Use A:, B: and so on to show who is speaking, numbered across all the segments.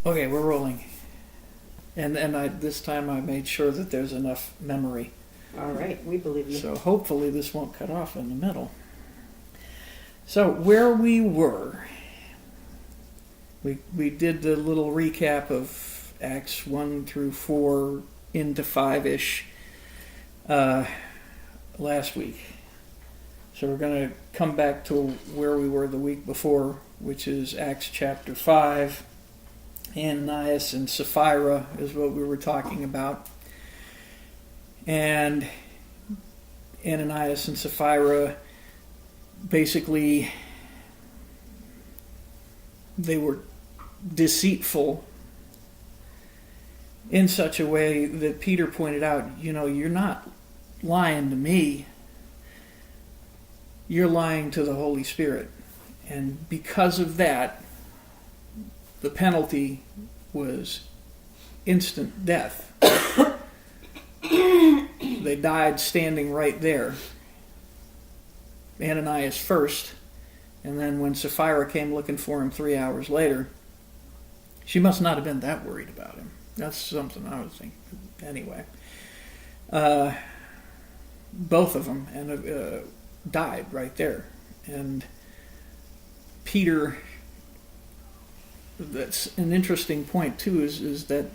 A: Okay, we're rolling. And this time I made sure that there's enough memory.
B: All right, we believe you.
A: So hopefully this won't cut off in the middle. So where we were, we did the little recap of Acts 1 through 4 into 5-ish last week. So we're going to come back to where we were the week before, which is Acts chapter 5. Ananias and Sapphira is what we were talking about. And Ananias and Sapphira, basically, they were deceitful in such a way that Peter pointed out, you're not lying to me. You're lying to the Holy Spirit. And because of that, the penalty was instant death. They died standing right there. Ananias first, and then when Sapphira came looking for him 3 hours later, she must not have been that worried about him. That's something I was thinking. Anyway, both of them died right there. And Peter, that's an interesting point too, is that,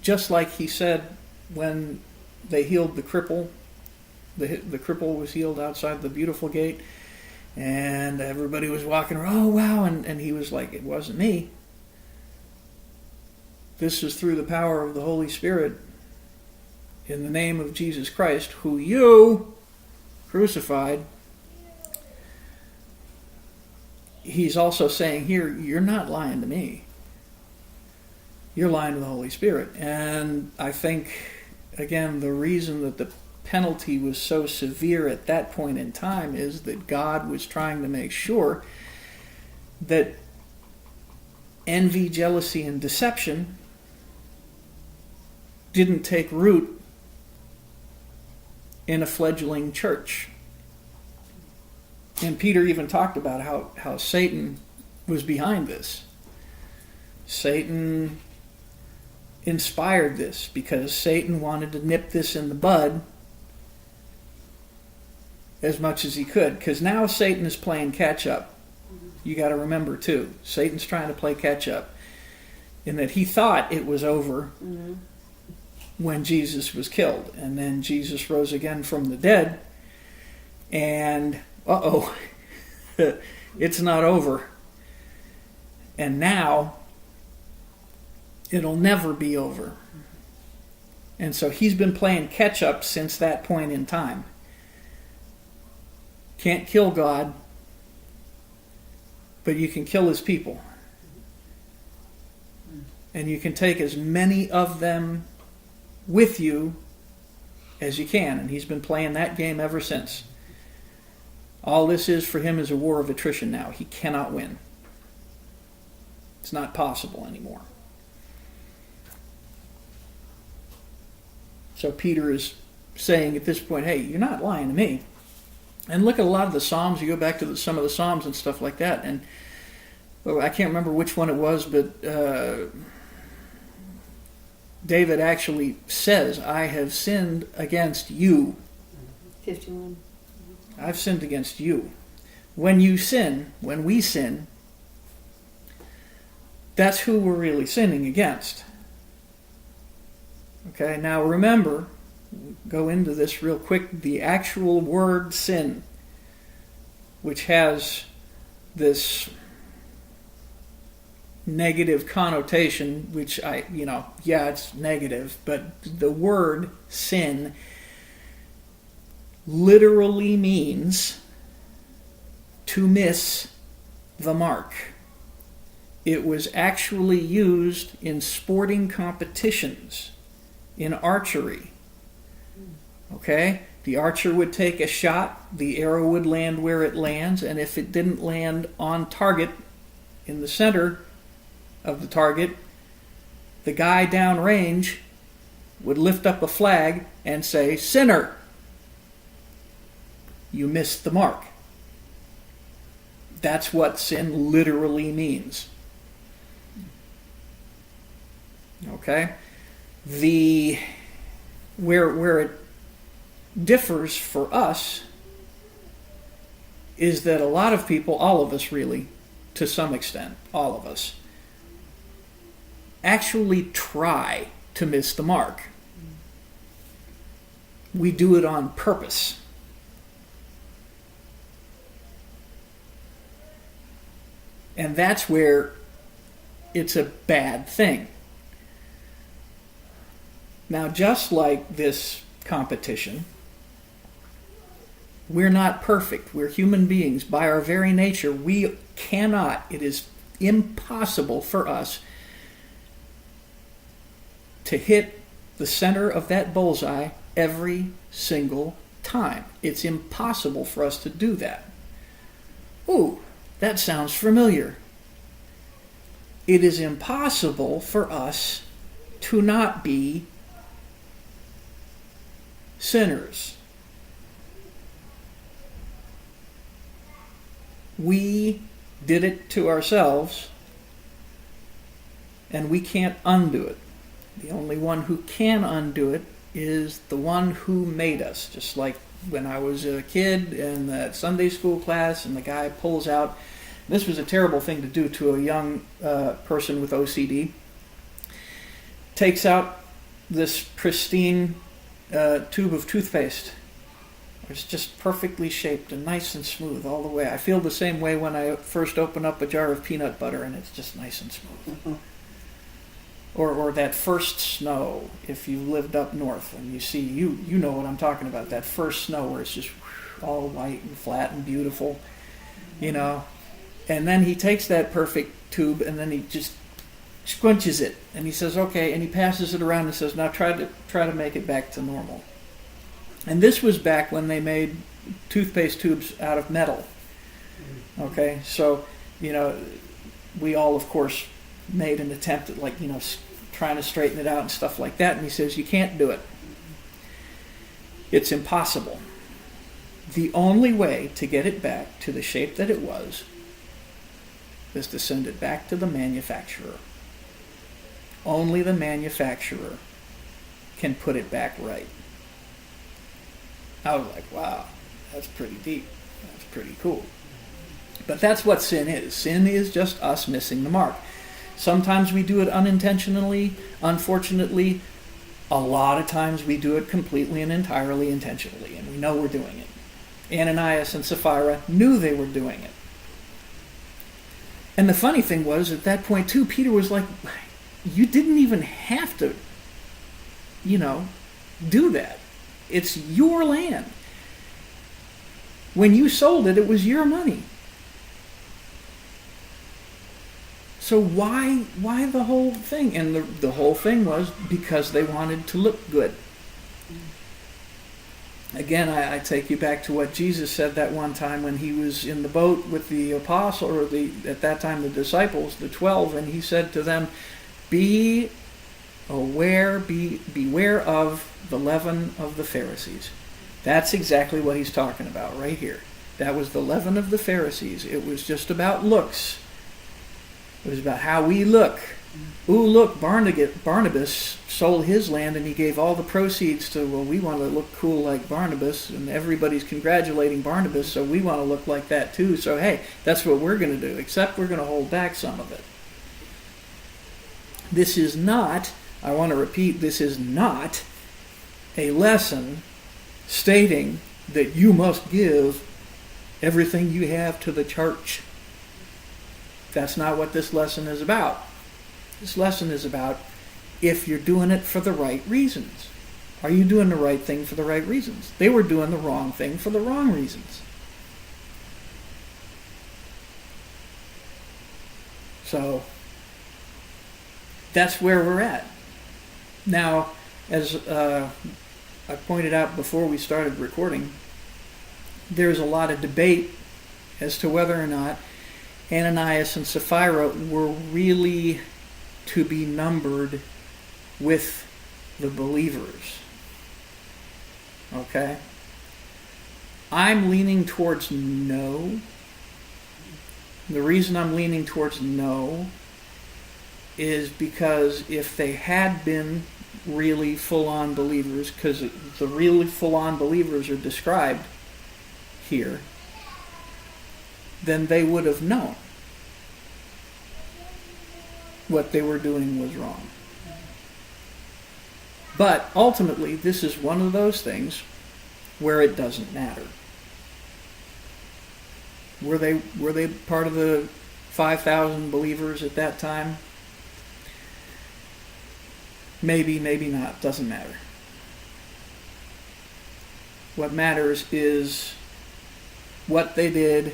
A: just like he said when they healed the cripple, the cripple was healed outside the beautiful gate, and everybody was walking around, oh wow, and he was like, it wasn't me. This is through the power of the Holy Spirit, in the name of Jesus Christ, who you crucified. He's also saying here, you're not lying to me. You're lying to the Holy Spirit. And I think, again, the reason that the penalty was so severe at that point in time is that God was trying to make sure that envy, jealousy, and deception didn't take root in a fledgling church. And Peter even talked about how Satan was behind this. Satan inspired this because Satan wanted to nip this in the bud as much as he could. Because now Satan is playing catch up. You got to remember too, Satan's trying to play catch up. In that he thought it was over when Jesus was killed. And then Jesus rose again from the dead. And it's not over. And now, it'll never be over. And so he's been playing catch up since that point in time. Can't kill God, but you can kill his people. And you can take as many of them with you as you can. And he's been playing that game ever since. All this is for him is a war of attrition now. He cannot win. It's not possible anymore. So Peter is saying at this point, hey, you're not lying to me. And look at a lot of the Psalms. You go back to some of the Psalms and stuff like that. And I can't remember which one it was, but David actually says, I have sinned against you.
B: 51.
A: I've sinned against you. When we sin, that's who we're really sinning against. Okay, now remember, go into this real quick, the actual word sin, which has this negative connotation, which it's negative, but the word sin literally means to miss the mark. It was actually used in sporting competitions, in archery. Okay? The archer would take a shot, the arrow would land where it lands, and if it didn't land on target, in the center of the target, the guy downrange would lift up a flag and say, "Sinner, you missed the mark." That's what sin literally means. Okay? Where it differs for us is that a lot of people, all of us really, to some extent, all of us, actually try to miss the mark. We do it on purpose. And that's where it's a bad thing. Now, just like this competition, we're not perfect. We're human beings. By our very nature, we cannot, it is impossible for us to hit the center of that bullseye every single time. It's impossible for us to do that. Ooh, that sounds familiar. It is impossible for us to not be sinners. We did it to ourselves, and we can't undo it. The only one who can undo it is the one who made us. Just like when I was a kid in that Sunday school class and the guy pulls out, this was a terrible thing to do to a young person with OCD, takes out this pristine tube of toothpaste. It's just perfectly shaped and nice and smooth all the way. I feel the same way when I first open up a jar of peanut butter and it's just nice and smooth. Or that first snow, if you lived up north and you see, you know what I'm talking about, that first snow where it's just all white and flat and beautiful, you know. And then he takes that perfect tube and then he just squinches it and he says, okay, and he passes it around and says, now try to make it back to normal. And this was back when they made toothpaste tubes out of metal. Okay, so, you know, we all, of course, made an attempt at, like, you know, trying to straighten it out and stuff like that. And he says, you can't do it. It's impossible. The only way to get it back to the shape that it was is to send it back to the manufacturer. Only the manufacturer can put it back right. I was like, wow, that's pretty deep. That's pretty cool. But that's what sin is. Sin is just us missing the mark. Sometimes we do it unintentionally. Unfortunately, a lot of times we do it completely and entirely intentionally, and we know we're doing it. Ananias and Sapphira knew they were doing it. And the funny thing was, at that point too, Peter was like, you didn't even have to, you know, do that. It's your land. When you sold it, it was your money. So why the whole thing? And the whole thing was because they wanted to look good. Again, I take you back to what Jesus said that one time when he was in the boat with the apostle, or at that time the disciples, the 12, and he said to them, beware of the leaven of the Pharisees. That's exactly what he's talking about right here. That was the leaven of the Pharisees. It was just about looks. It was about how we look. Ooh, look, Barnabas sold his land and he gave all the proceeds to, well, we want to look cool like Barnabas, and everybody's congratulating Barnabas, so we want to look like that too. So, hey, that's what we're going to do, except we're going to hold back some of it. This is not, I want to repeat, this is not a lesson stating that you must give everything you have to the church. That's not what this lesson is about. This lesson is about if you're doing it for the right reasons. Are you doing the right thing for the right reasons? They were doing the wrong thing for the wrong reasons. So that's where we're at. Now, as I pointed out before we started recording, there's a lot of debate as to whether or not Ananias and Sapphira were really to be numbered with the believers. Okay? I'm leaning towards no. The reason I'm leaning towards no is because if they had been really full-on believers, because the really full-on believers are described here, then they would have known what they were doing was wrong. But ultimately, this is one of those things where it doesn't matter. Were they part of the 5,000 believers at that time? Maybe, maybe not. Doesn't matter. What matters is what they did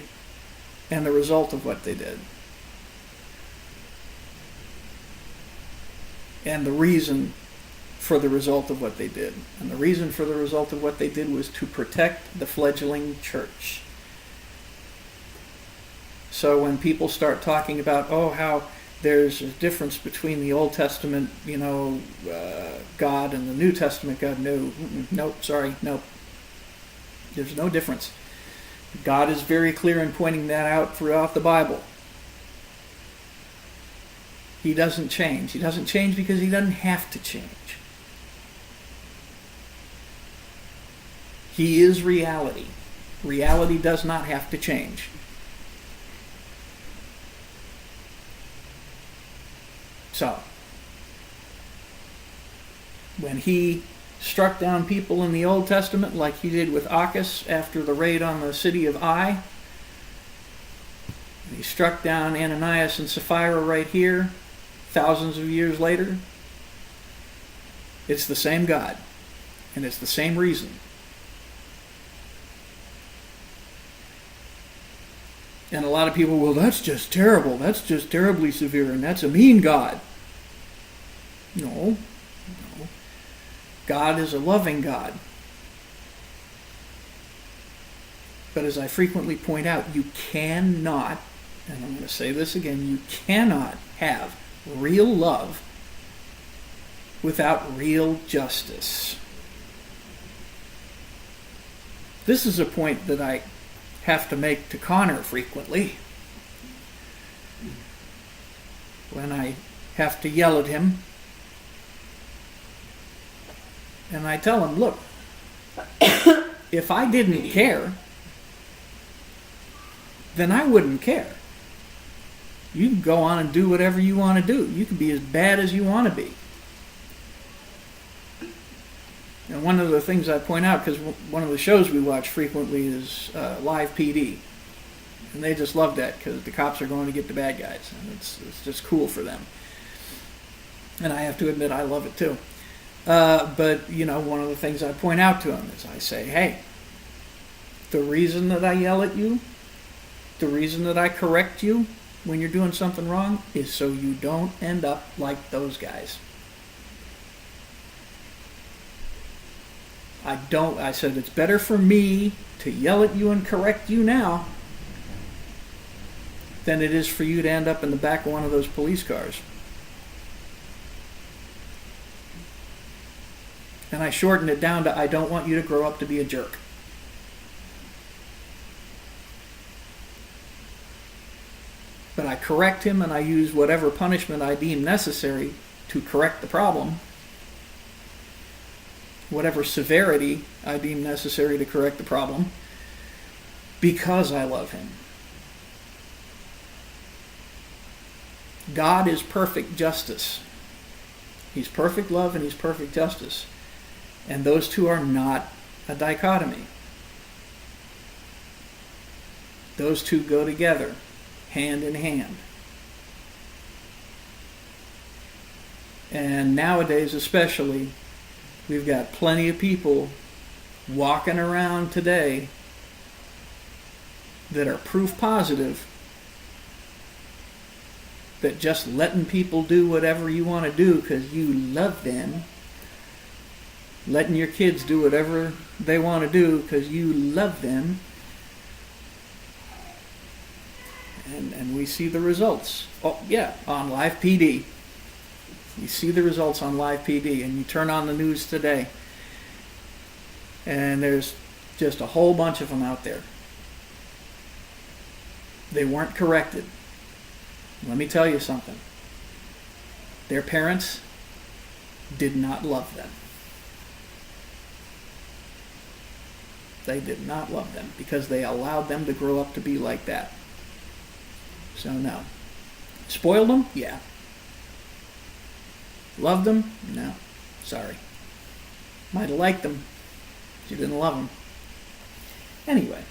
A: and the result of what they did. And the reason for the result of what they did. And the reason for the result of what they did was to protect the fledgling church. So when people start talking about, how there's a difference between the Old Testament, God and the New Testament God, nope, sorry, nope. There's no difference. God is very clear in pointing that out throughout the Bible. He doesn't change. He doesn't change because he doesn't have to change. He is reality. Reality does not have to change. So, when he struck down people in the Old Testament like he did with Achaz after the raid on the city of Ai, he struck down Ananias and Sapphira right here, thousands of years later, it's the same God, and it's the same reason. And a lot of people, well, that's just terrible. That's just terribly severe, and that's a mean God. No. God is a loving God. But as I frequently point out, you cannot, and I'm going to say this again, you cannot have real love without real justice. This is a point that I have to make to Connor frequently when I have to yell at him, and I tell him, look, if I didn't care, then I wouldn't care. You can go on and do whatever you want to do. You can be as bad as you want to be. And one of the things I point out, because one of the shows we watch frequently is Live PD. And they just love that because the cops are going to get the bad guys. And it's just cool for them. And I have to admit I love it too. But, one of the things I point out to them is I say, hey, the reason that I yell at you, the reason that I correct you when you're doing something wrong is so you don't end up like those guys. I said it's better for me to yell at you and correct you now than it is for you to end up in the back of one of those police cars. And I shortened it down to, I don't want you to grow up to be a jerk. But I correct him and I use whatever punishment I deem necessary to correct the problem. Whatever severity I deem necessary to correct the problem, because I love him. God is perfect justice. He's perfect love and he's perfect justice. And those two are not a dichotomy. Those two go together, hand in hand. And nowadays especially, we've got plenty of people walking around today that are proof positive that just letting people do whatever you want to do because you love them, letting your kids do whatever they want to do because you love them, and we see the results. Oh yeah, on Live PD. You see the results on Live PD, and you turn on the news today, and there's just a whole bunch of them out there. They weren't corrected. Let me tell you something. Their parents did not love them. They did not love them because they allowed them to grow up to be like that. So no. Spoiled them? Yeah. Loved them? No. Sorry. Might have liked them. But you didn't love them. Anyway.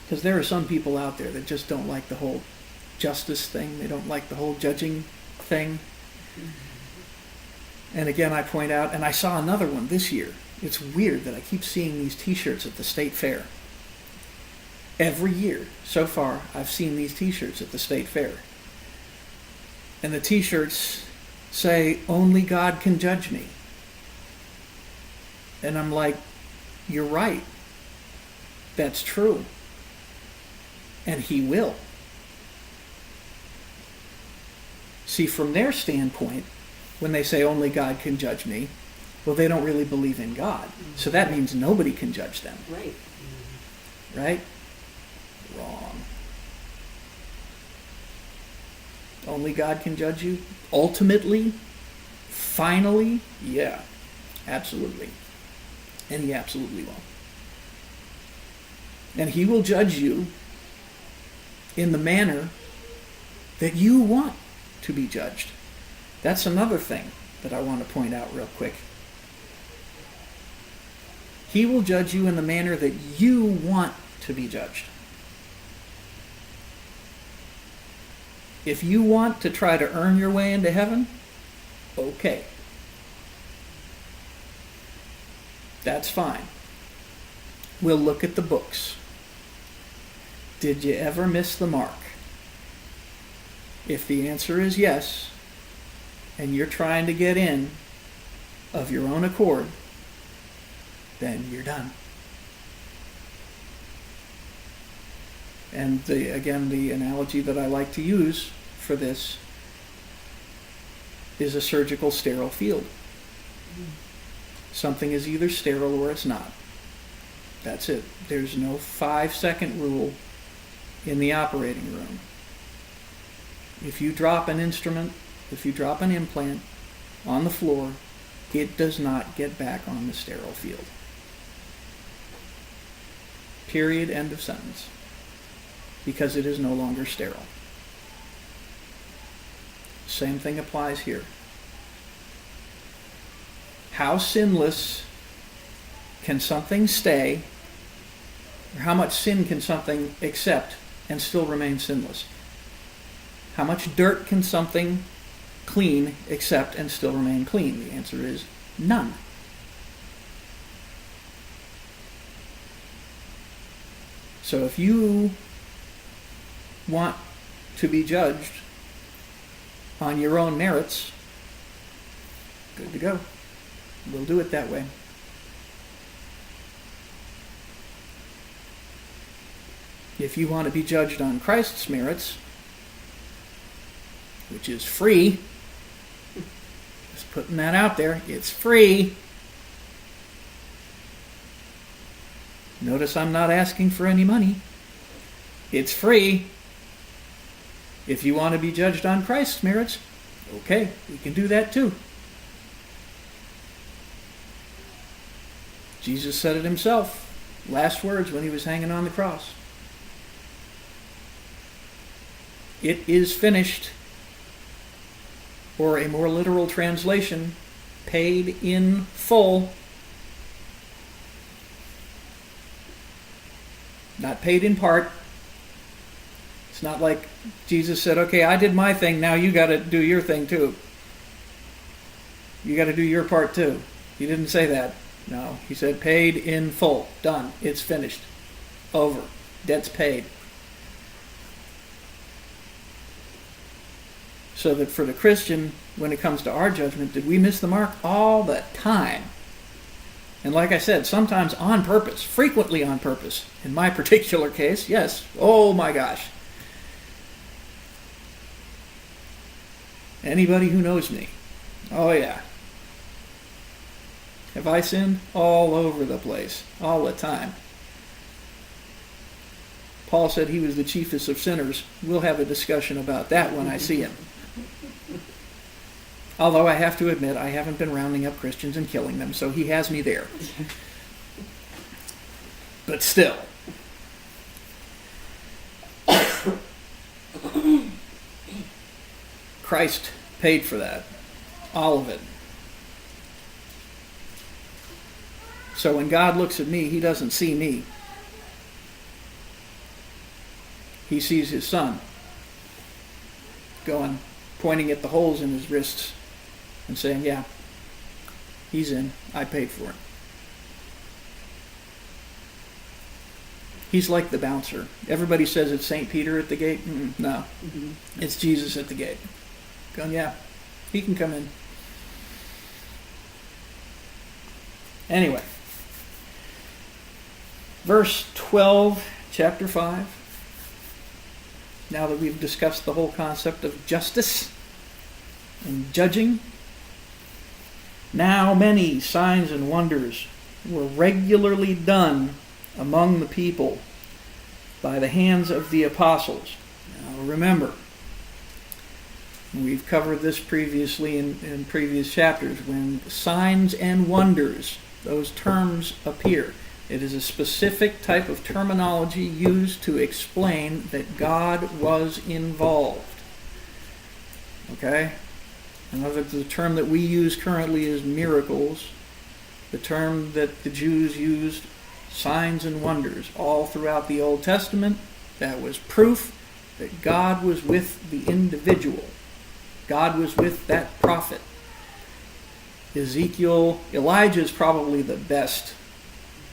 A: Because there are some people out there that just don't like the whole justice thing. They don't like the whole judging thing. And again, I point out, and I saw another one this year. It's weird that I keep seeing these t-shirts at the state fair. Every year, so far, I've seen these t-shirts at the state fair. And the t-shirts say, "Only God can judge me." And I'm like, you're right. That's true. And He will. See, from their standpoint, when they say only God can judge me, well, they don't really believe in God. So that means nobody can judge them.
B: Right.
A: Right? Wrong. Only God can judge you? Ultimately? Finally? Yeah. Absolutely. And He absolutely will. And He will judge you in the manner that you want to be judged. That's another thing that I want to point out real quick. He will judge you in the manner that you want to be judged. If you want to try to earn your way into heaven, okay. That's fine. We'll look at the books. Did you ever miss the mark? If the answer is yes, and you're trying to get in of your own accord, then you're done. And the analogy that I like to use for this is a surgical sterile field. Something is either sterile or it's not. That's it. There's no 5-second rule in the operating room. If you drop an instrument, if you drop an implant on the floor, it does not get back on the sterile field. Period. End of sentence. Because it is no longer sterile. Same thing applies here. How sinless can something stay, or how much sin can something accept and still remain sinless? How much dirt can something clean accept and still remain clean? The answer is none. So if you want to be judged on your own merits, good to go. We'll do it that way. If you want to be judged on Christ's merits, which is free, just putting that out there, it's free. Notice I'm not asking for any money. It's free. If you want to be judged on Christ's merits, okay, we can do that too. Jesus said it himself, last words when he was hanging on the cross. It is finished. Or a more literal translation, paid in full. Not paid in part. It's not like Jesus said, okay, I did my thing, now you got to do your thing too. You got to do your part too. He didn't say that. No, he said paid in full. Done. It's finished. Over. Debt's paid. So that for the Christian, when it comes to our judgment, did we miss the mark? All the time. And like I said, sometimes on purpose, frequently on purpose. In my particular case, yes. Oh my gosh. Anybody who knows me, oh yeah. Have I sinned? All over the place, all the time. Paul said he was the chiefest of sinners. We'll have a discussion about that when I see him. Although I have to admit, I haven't been rounding up Christians and killing them, so he has me there. But still. Christ paid for that. All of it. So when God looks at me, he doesn't see me. He sees his son going, pointing at the holes in his wrists and saying, yeah, he's in. I paid for it. He's like the bouncer. Everybody says it's St. Peter at the gate. No. It's Jesus at the gate. Going, yeah, he can come in. Anyway. Verse 12, chapter 5. Now that we've discussed the whole concept of justice and judging, now many signs and wonders were regularly done among the people by the hands of the apostles. Now remember, we've covered this previously in previous chapters, when signs and wonders, those terms appear. It is a specific type of terminology used to explain that God was involved. Okay? Another, the term that we use currently is miracles. The term that the Jews used, signs and wonders, all throughout the Old Testament, that was proof that God was with the individual. God was with that prophet. Elijah is probably the best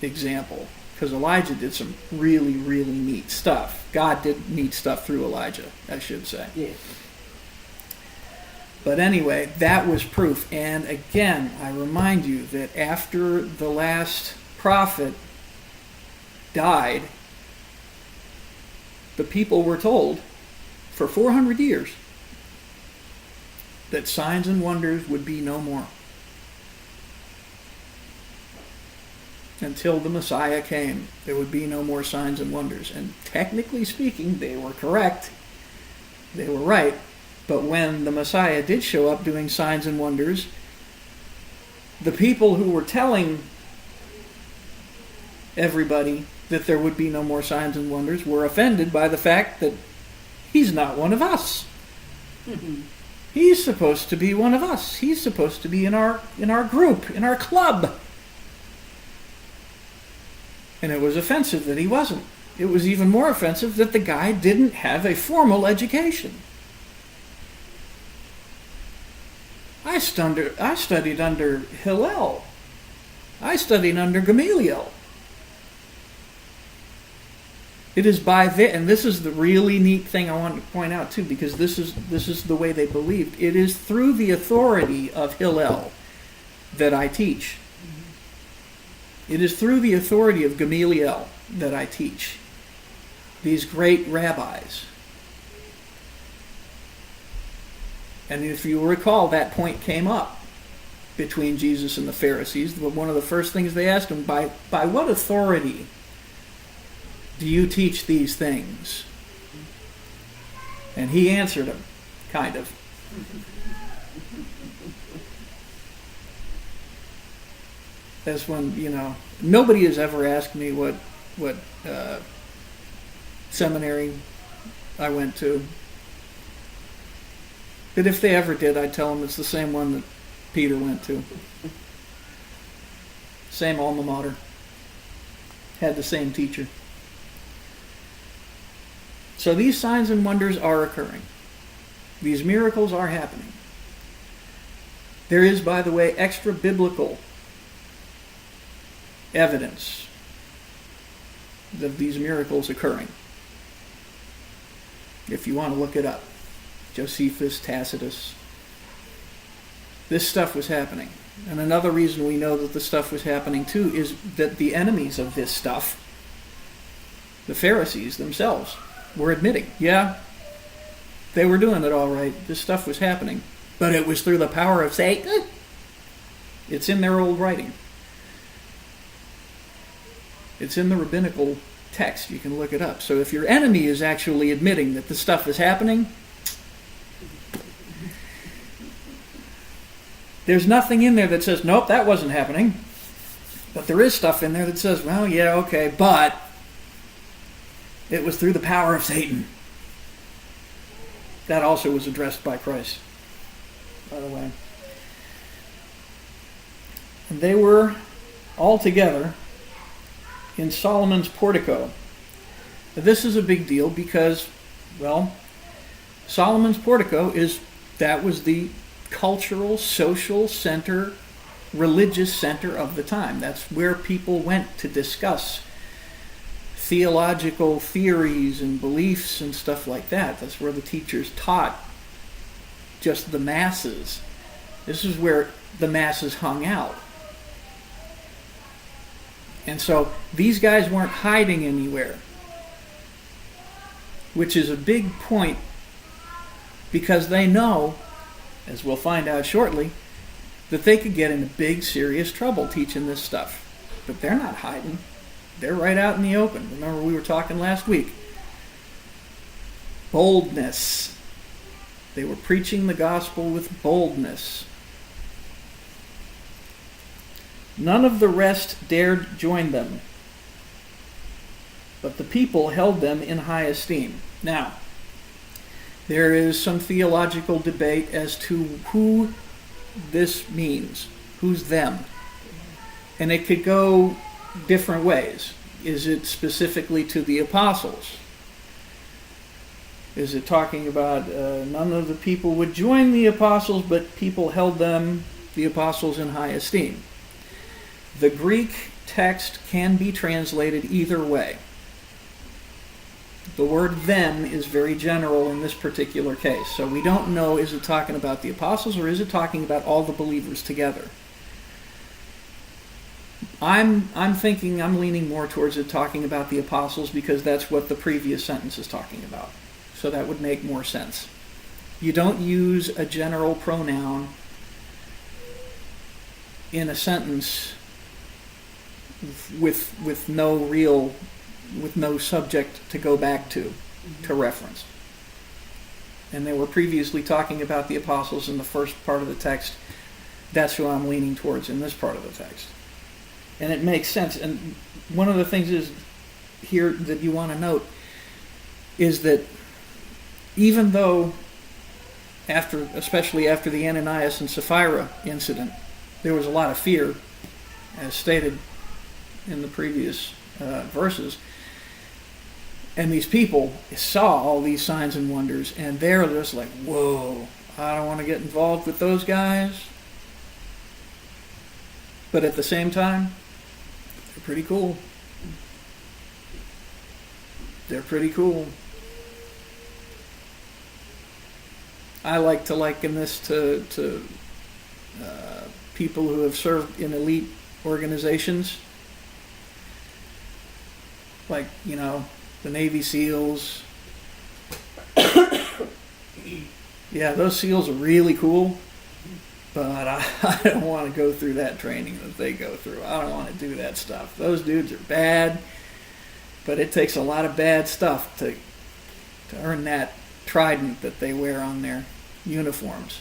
A: example, because Elijah did some really, really neat stuff. God did neat stuff through Elijah, I should say.
B: Yeah.
A: But anyway, that was proof. And again, I remind you that after the last prophet died, the people were told for 400 years that signs and wonders would be no more. Until the Messiah came, there would be no more signs and wonders. And technically speaking, they were correct. They were right. But when the Messiah did show up doing signs and wonders, the people who were telling everybody that there would be no more signs and wonders were offended by the fact that he's not one of us. He's supposed to be one of us. He's supposed to be in our group, in our club. And it was offensive that he wasn't. It was even more offensive that the guy didn't have a formal education. I studied under Hillel. I studied under Gamaliel. It is by and this is the really neat thing I want to point out too, because this is the way they believed. It is through the authority of Hillel that I teach. It is through the authority of Gamaliel that I teach. These great rabbis. And if you recall, that point came up between Jesus and the Pharisees. One of the first things they asked him, by what authority do you teach these things? And he answered them, kind of. That's when, nobody has ever asked me what seminary I went to. But if they ever did, I'd tell them it's the same one that Peter went to. Same alma mater. Had the same teacher. So these signs and wonders are occurring. These miracles are happening. There is, by the way, extra biblical evidence of these miracles occurring. If you want to look it up. Josephus, Tacitus. This stuff was happening. And another reason we know that the stuff was happening too is that the enemies of this stuff, the Pharisees themselves, were admitting, yeah, they were doing it all right. This stuff was happening. But it was through the power of Satan. It's in their old writing. It's in the rabbinical text. You can look it up. So if your enemy is actually admitting that this stuff is happening, there's nothing in there that says, nope, that wasn't happening. But there is stuff in there that says, well, yeah, okay, but it was through the power of Satan. That also was addressed by Christ, by the way. And they were all together in Solomon's portico. Now, this is a big deal because, well, Solomon's portico was the cultural, social center, religious center of the time. That's where people went to discuss theological theories and beliefs and stuff like that. That's where the teachers taught just the masses. This is where the masses hung out. And so these guys weren't hiding anywhere, which is a big point because they know, as we'll find out shortly, that they could get into big, serious trouble teaching this stuff. But they're not hiding. They're right out in the open. Remember, we were talking last week. Boldness. They were preaching the gospel with boldness. None of the rest dared join them, but the people held them in high esteem. Now, there is some theological debate as to who this means. Who's them? And it could go different ways. Is it specifically to the apostles? Is it talking about none of the people would join the apostles, but people held them, the apostles, in high esteem? The Greek text can be translated either way. The word them is very general in this particular case. So we don't know, is it talking about the apostles or is it talking about all the believers together? I'm leaning more towards it talking about the apostles because that's what the previous sentence is talking about. So that would make more sense. You don't use a general pronoun in a sentence with no subject to go back to reference. And they were previously talking about the apostles in the first part of the text. That's who I'm leaning towards in this part of the text. And it makes sense. And one of the things is here that you want to note is that even though especially after the Ananias and Sapphira incident, there was a lot of fear, as stated in the previous verses, and these people saw all these signs and wonders, and they're just like, whoa, I don't want to get involved with those guys. But at the same time, they're pretty cool. They're pretty cool. I like to liken this to people who have served in elite organizations, like, the Navy SEALs. Yeah, those SEALs are really cool, but I don't want to go through that training that they go through. I don't want to do that stuff. Those dudes are bad, but it takes a lot of bad stuff to earn that trident that they wear on their uniforms.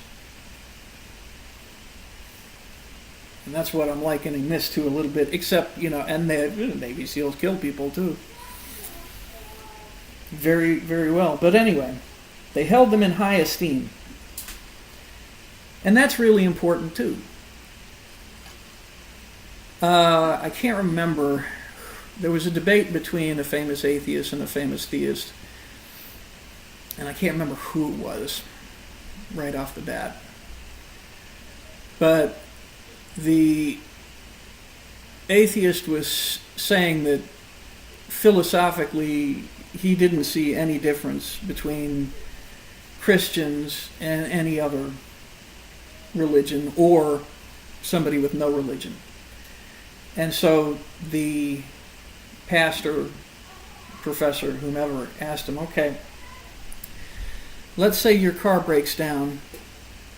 A: And that's what I'm likening this to a little bit, except, and the Navy SEALs kill people too. Very, very well. But anyway, they held them in high esteem. And that's really important too. I can't remember. There was a debate between a famous atheist and a famous theist. And I can't remember who it was right off the bat. But the atheist was saying that philosophically he didn't see any difference between Christians and any other religion or somebody with no religion. And so the pastor, professor, whomever, asked him, okay, let's say your car breaks down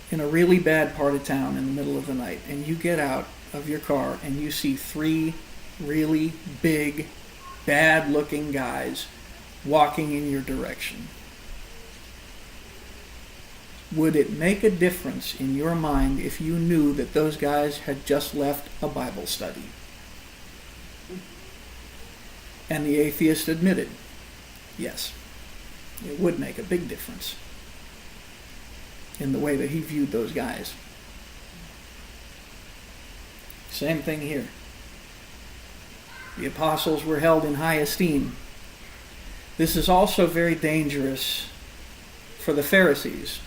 A: in a really bad part of town in the middle of the night, and you get out of your car and you see 3 really big, bad-looking guys walking in your direction. Would it make a difference in your mind if you knew that those guys had just left a Bible study? And the atheist admitted, yes, it would make a big difference in the way that he viewed those guys. Same thing here. The apostles were held in high esteem. This is also very dangerous for the Pharisees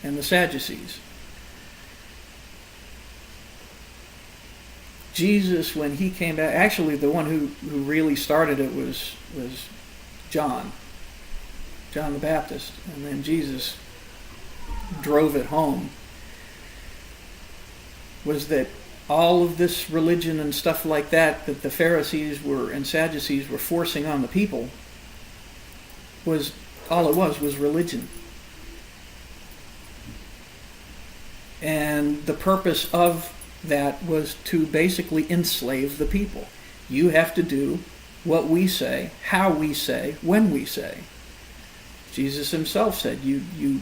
A: and the Sadducees. Jesus, when he came back, actually the one who really started it was John the Baptist, and then Jesus drove it home, was that all of this religion and stuff like that the Pharisees and Sadducees were forcing on the people was religion. And the purpose of that was to basically enslave the people. You have to do what we say, how we say, when we say. Jesus himself said, you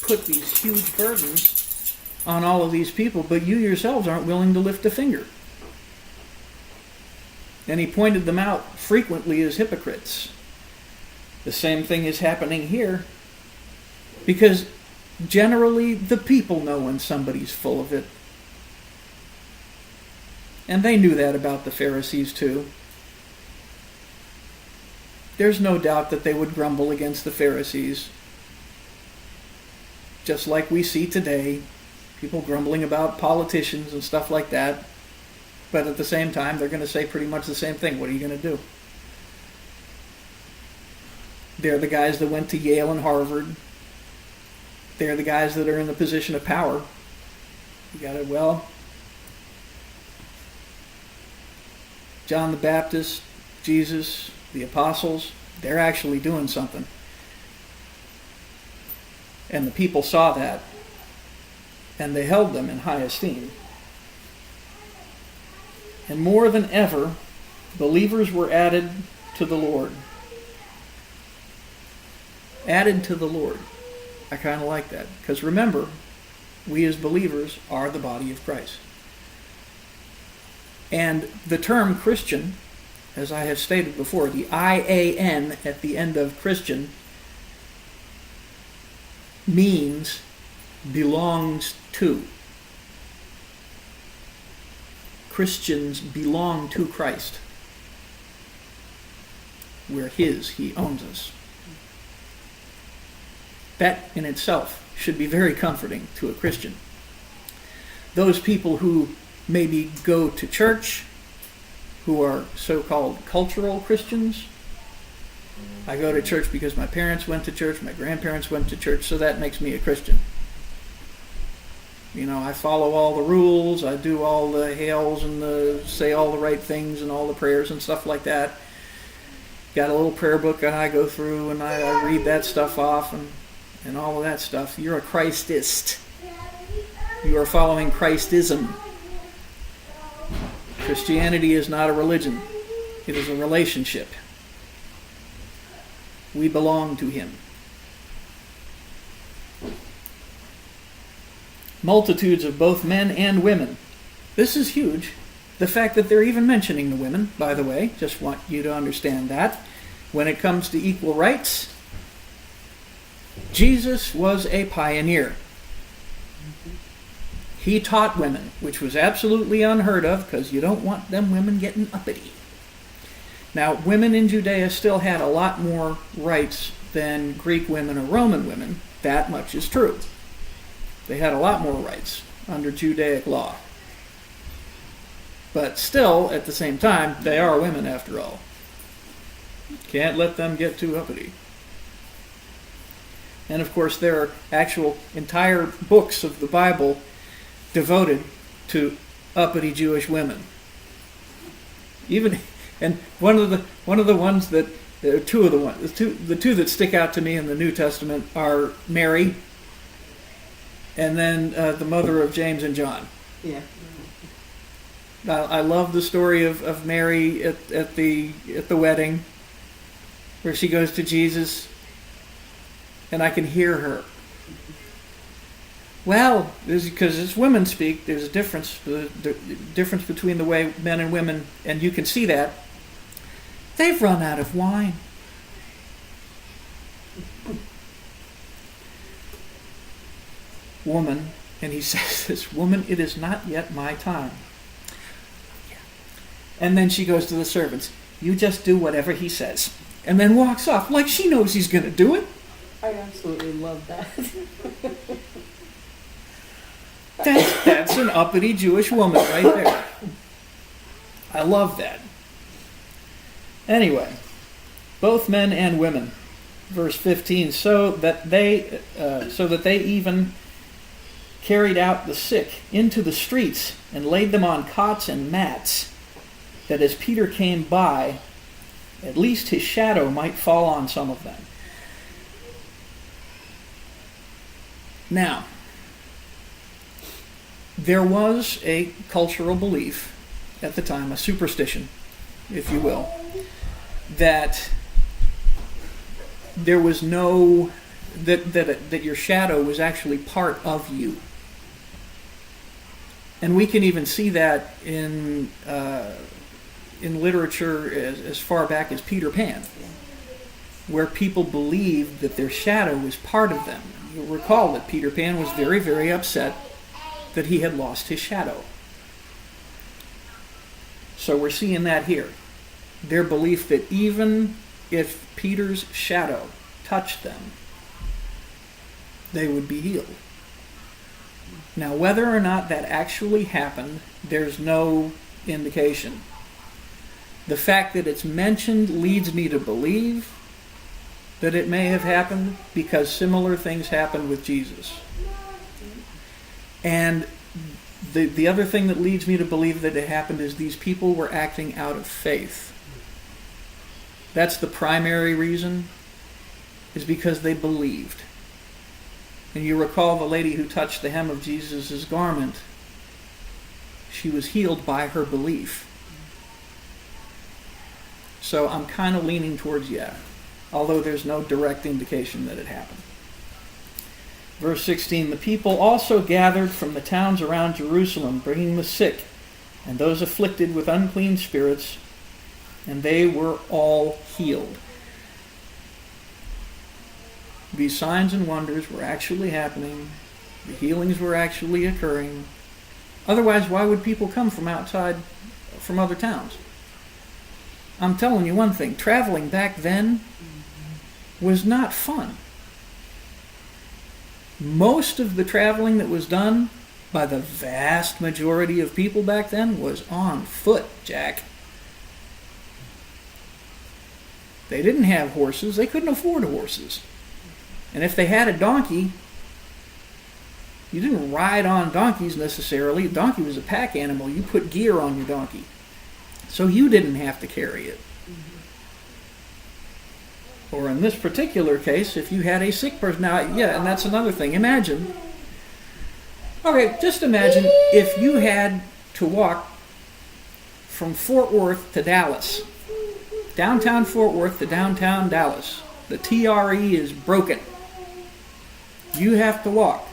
A: put these huge burdens on all of these people, but you yourselves aren't willing to lift a finger. And he pointed them out frequently as hypocrites. The same thing is happening here, because generally the people know when somebody's full of it. And they knew that about the Pharisees too. There's no doubt that they would grumble against the Pharisees, just like we see today, people grumbling about politicians and stuff like that. But at the same time, they're going to say pretty much the same thing. What are you going to do? They're the guys that went to Yale and Harvard. They're the guys that are in the position of power. You got it, well, John the Baptist, Jesus, the apostles, they're actually doing something. And the people saw that, and they held them in high esteem. And more than ever, believers were added to the Lord. Added to the Lord. I kind of like that. Because remember, we as believers are the body of Christ. And the term Christian, as I have stated before, the I-A-N at the end of Christian means belongs to. Christians belong to Christ. We're his. He owns us. That in itself should be very comforting to a Christian. Those people who maybe go to church, who are so-called cultural Christians. I go to church because my parents went to church, my grandparents went to church, so that makes me a Christian. You know, I follow all the rules, I do all the hails and say all the right things and all the prayers and stuff like that. Got a little prayer book and I go through and I read that stuff off and all of that stuff. You're a Christist. You are following Christism. Christianity is not a religion. It is a relationship. We belong to him. Multitudes of both men and women. This is huge. The fact that they're even mentioning the women, by the way, just want you to understand that. When it comes to equal rights, Jesus was a pioneer. He taught women, which was absolutely unheard of because you don't want them women getting uppity. Now, women in Judea still had a lot more rights than Greek women or Roman women. That much is true. They had a lot more rights under Judaic law. But still, at the same time, they are women after all. Can't let them get too uppity. And of course, there are actual entire books of the Bible devoted to uppity Jewish women. And one of the ones that there are the two that stick out to me in the New Testament are Mary, and then the mother of James and John.
B: Yeah.
A: I love the story of Mary at the wedding, where she goes to Jesus, and I can hear her. Well, because it's women speak, there's a difference, the difference between the way men and women, and you can see that. They've run out of wine. Woman, and he says this, woman, it is not yet my time. And then she goes to the servants, you just do whatever he says. And then walks off, like she knows he's going to do it.
B: I absolutely love that.
A: That's an uppity Jewish woman right there. I love that. Anyway, both men and women. Verse 15, so that they even carried out the sick into the streets and laid them on cots and mats, that as Peter came by, at least his shadow might fall on some of them. Now, there was a cultural belief at the time, a superstition, if you will, that there was no, that your shadow was actually part of you. And we can even see that in literature as far back as Peter Pan, where people believed that their shadow was part of them. You'll recall that Peter Pan was very, very upset that he had lost his shadow. So we're seeing that here. Their belief that even if Peter's shadow touched them, they would be healed. Now, whether or not that actually happened, there's no indication. The fact that it's mentioned leads me to believe that it may have happened because similar things happened with Jesus. And the other thing that leads me to believe that it happened is these people were acting out of faith. That's the primary reason, is because they believed. And you recall the lady who touched the hem of Jesus' garment. She was healed by her belief. So I'm kind of leaning towards yeah, although there's no direct indication that it happened. Verse 16, the people also gathered from the towns around Jerusalem, bringing the sick and those afflicted with unclean spirits, and they were all healed. These signs and wonders were actually happening. The healings were actually occurring. Otherwise, why would people come from outside, from other towns? I'm telling you one thing, traveling back then was not fun. Most of the traveling that was done by the vast majority of people back then was on foot, Jack. They didn't have horses. They couldn't afford horses. And if they had a donkey, you didn't ride on donkeys necessarily. A donkey was a pack animal. You put gear on your donkey. So you didn't have to carry it. Or in this particular case, if you had a sick person. Now, yeah, and that's another thing. Imagine. Okay, just imagine if you had to walk from Fort Worth to Dallas. Downtown Fort Worth to downtown Dallas. The TRE is broken. You have to walk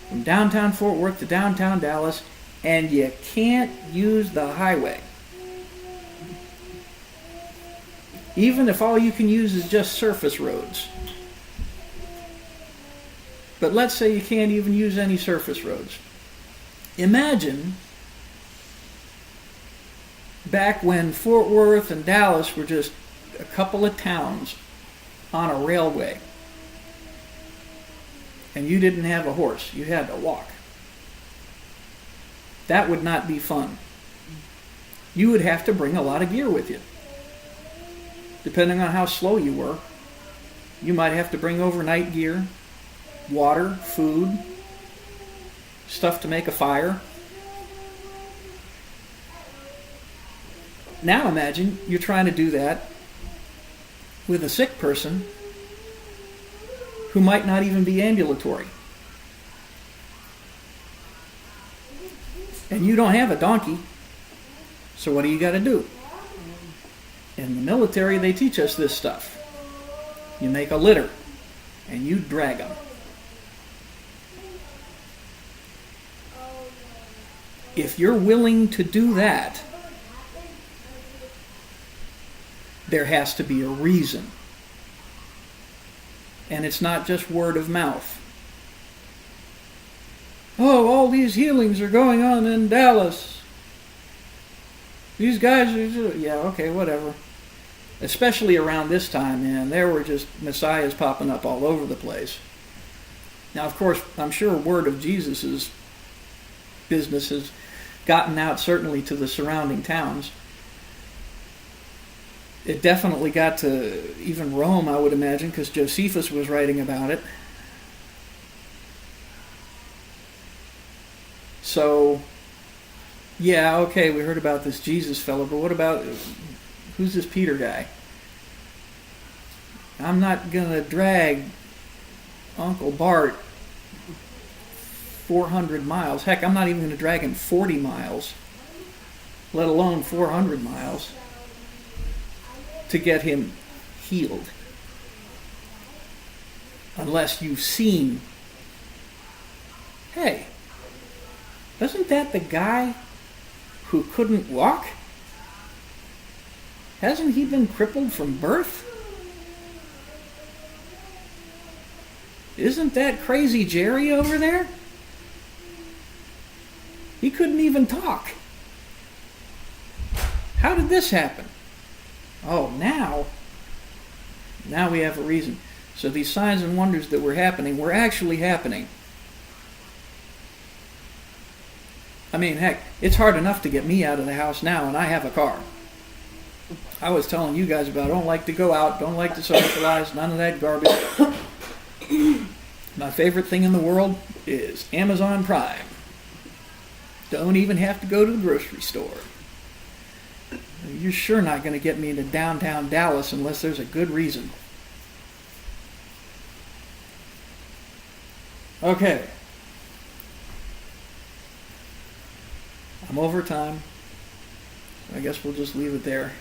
A: from downtown Fort Worth to downtown Dallas, and you can't use the highway. Even if all you can use is just surface roads. But let's say you can't even use any surface roads. Imagine back when Fort Worth and Dallas were just a couple of towns on a railway. And you didn't have a horse. You had to walk. That would not be fun. You would have to bring a lot of gear with you. Depending on how slow you were, you might have to bring overnight gear, water, food, stuff to make a fire. Now imagine you're trying to do that with a sick person who might not even be ambulatory. And you don't have a donkey. So what do you got to do? In the military, they teach us this stuff. You make a litter, and you drag them. If you're willing to do that, there has to be a reason. And it's not just word of mouth. Oh, all these healings are going on in Dallas. These guys are, yeah, okay, whatever. Especially around this time, man, there were just messiahs popping up all over the place. Now, of course, I'm sure word of Jesus' business has gotten out certainly to the surrounding towns. It definitely got to even Rome, I would imagine, because Josephus was writing about it. So, yeah, okay, we heard about this Jesus fellow, but what about, who's this Peter guy? I'm not going to drag Uncle Bart 400 miles. Heck, I'm not even going to drag him 40 miles, let alone 400 miles, to get him healed. Unless you've seen, hey, wasn't that the guy who couldn't walk? Hasn't he been crippled from birth? Isn't that crazy Jerry over there? He couldn't even talk. How did this happen? Oh, now we have a reason. So these signs and wonders that were happening were actually happening. I mean, heck, it's hard enough to get me out of the house now, and I have a car. I was telling you guys about, I don't like to go out, don't like to socialize, none of that garbage. My favorite thing in the world is Amazon Prime. Don't even have to go to the grocery store. You're sure not going to get me into downtown Dallas unless there's a good reason. Okay. I'm over time. I guess we'll just leave it there.